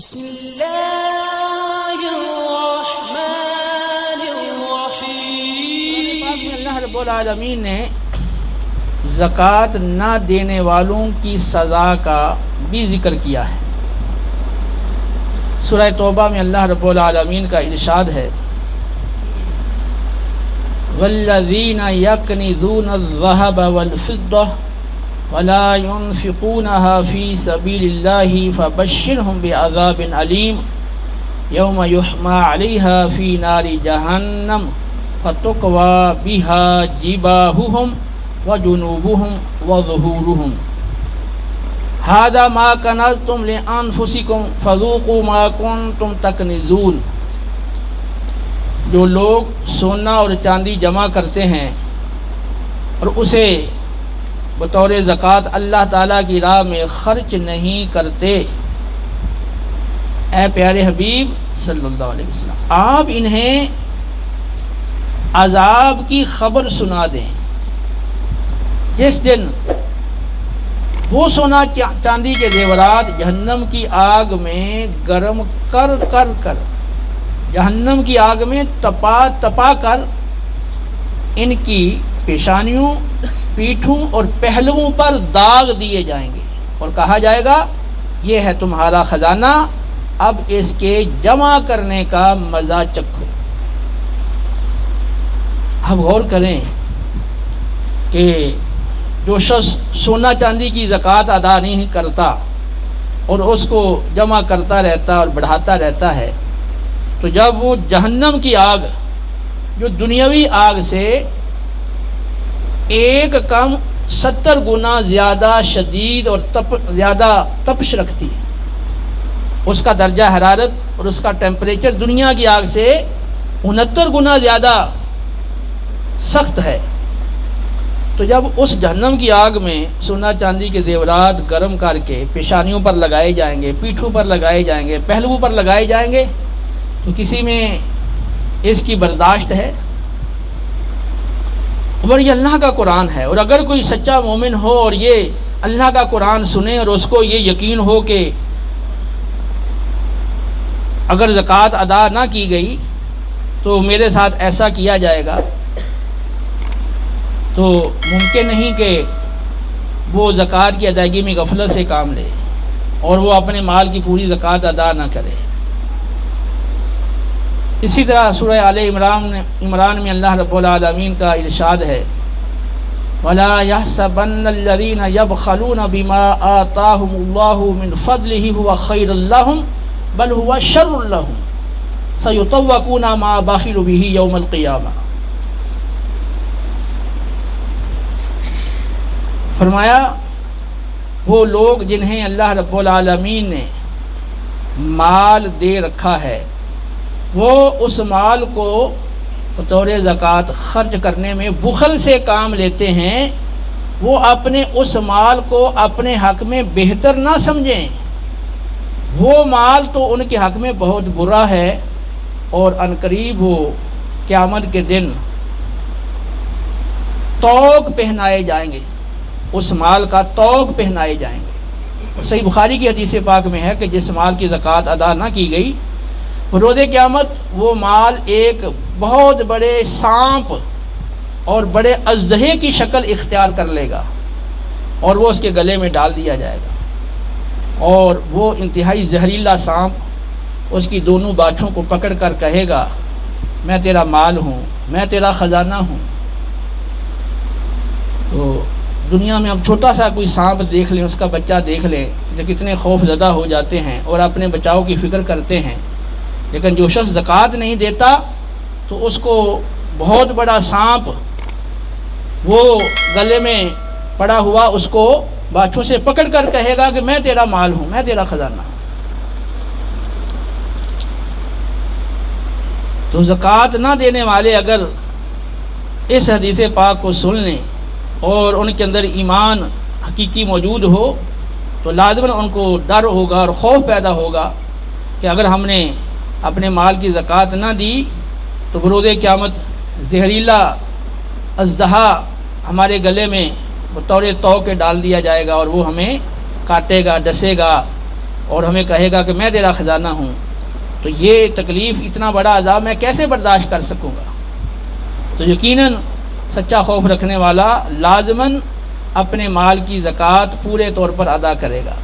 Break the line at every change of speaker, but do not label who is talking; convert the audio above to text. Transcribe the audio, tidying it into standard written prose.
بسم اللہ الرحمن الرحیم۔
اللہ رب العالمین نے زکوٰۃ نہ دینے والوں کی سزا کا بھی ذکر کیا ہے۔ سورہ توبہ میں اللہ رب العالمین کا ارشاد ہے، والذین یکنزون الذھب والفضہ ولا ينفقونها في سبيل الله فبشرهم بعذاب علیم یوم یحمى علیہا فی نار جہنم فتقوی بها جباہہم وجنوبہم وظہورہم ھذا ما کنزتم لانفسکم فذوقوا ما کنتم تکنزون۔ جو لوگ سونا اور چاندی جمع کرتے ہیں اور اسے بطور زکوٰۃ اللہ تعالیٰ کی راہ میں خرچ نہیں کرتے، اے پیارے حبیب صلی اللہ علیہ وسلم آپ انہیں عذاب کی خبر سنا دیں جس دن وہ سونا چاندی کے زیورات جہنم کی آگ میں گرم کر جہنم کی آگ میں تپا کر ان کی پیشانیوں، پیٹھوں اور پہلوؤں پر داغ دیے جائیں گے اور کہا جائے گا یہ ہے تمہارا خزانہ، اب اس کے جمع کرنے کا مزہ چکھو۔ اب غور کریں کہ جو شخص سونا چاندی کی زکوٰۃ ادا نہیں کرتا اور اس کو جمع کرتا رہتا اور بڑھاتا رہتا ہے، تو جب وہ جہنم کی آگ جو دنیاوی آگ سے ایک کم 70 گنا زیادہ شدید اور زیادہ تپش رکھتی ہے، اس کا درجہ حرارت اور اس کا ٹیمپریچر دنیا کی آگ سے 69 گنا زیادہ سخت ہے، تو جب اس جہنم کی آگ میں سونا چاندی کے زیورات گرم کر کے پیشانیوں پر لگائے جائیں گے، پیٹھوں پر لگائے جائیں گے، پہلوؤں پر لگائے جائیں گے، تو کسی میں اس کی برداشت ہے؟ اور یہ اللہ کا قرآن ہے، اور اگر کوئی سچا مومن ہو اور یہ اللہ کا قرآن سنے اور اس کو یہ یقین ہو کہ اگر زکوٰۃ ادا نہ کی گئی تو میرے ساتھ ایسا کیا جائے گا، تو ممکن نہیں کہ وہ زکوٰۃ کی ادائیگی میں غفلت سے کام لے اور وہ اپنے مال کی پوری زکوٰۃ ادا نہ کرے۔ اسی طرح سورہ آل عمران میں اللہ رب العالمین کا ارشاد ہے، وَلَا يَحْسَبَنَّ الَّذِينَ يَبْخَلُونَ بِمَا آتَاهُمُ اللَّهُ مِنْ فَضْلِهِ هُوَ خَيْرٌ لَّهُمْ بَلْ هُوَ شَرٌّ لَّهُمْ سَيُطَوَّقُونَ مَا بَخِلُوا بِهِ يَوْمَ الْقِيَامَةِ۔ فرمایا وہ لوگ جنہیں اللہ رب العالمین نے مال دے رکھا ہے، وہ اس مال کو بطور زکوٰۃ خرچ کرنے میں بخل سے کام لیتے ہیں، وہ اپنے اس مال کو اپنے حق میں بہتر نہ سمجھیں، وہ مال تو ان کے حق میں بہت برا ہے، اور عنقریب وہ قیامت کے دن طوق پہنائے جائیں گے، اس مال کا طوق پہنائے جائیں گے۔ صحیح بخاری کی حدیث پاک میں ہے کہ جس مال کی زکوٰۃ ادا نہ کی گئی، روز قیامت وہ مال ایک بہت بڑے سانپ اور بڑے اژدہے کی شکل اختیار کر لے گا اور وہ اس کے گلے میں ڈال دیا جائے گا، اور وہ انتہائی زہریلا سانپ اس کی دونوں باچھوں کو پکڑ کر کہے گا میں تیرا مال ہوں، میں تیرا خزانہ ہوں۔ تو دنیا میں اب چھوٹا سا کوئی سانپ دیکھ لیں، اس کا بچہ دیکھ لیں تو کتنے خوف زدہ ہو جاتے ہیں اور اپنے بچاؤ کی فکر کرتے ہیں، لیکن جو شخص زکوٰۃ نہیں دیتا تو اس کو بہت بڑا سانپ وہ گلے میں پڑا ہوا اس کو باچھوں سے پکڑ کر کہے گا کہ میں تیرا مال ہوں، میں تیرا خزانہ ہوں۔ تو زکوٰۃ نہ دینے والے اگر اس حدیث پاک کو سن لیں اور ان کے اندر ایمان حقیقی موجود ہو تو لازماً ان کو ڈر ہوگا اور خوف پیدا ہوگا کہ اگر ہم نے اپنے مال کی زکوٰۃ نہ دی تو بروز قیامت زہریلا اژدہا ہمارے گلے میں بطور طوق کے ڈال دیا جائے گا اور وہ ہمیں کاٹے گا، ڈسے گا اور ہمیں کہے گا کہ میں تیرا خزانہ ہوں، تو یہ تکلیف، اتنا بڑا عذاب میں کیسے برداشت کر سکوں گا؟ تو یقیناً سچا خوف رکھنے والا لازماً اپنے مال کی زکوٰۃ پورے طور پر ادا کرے گا۔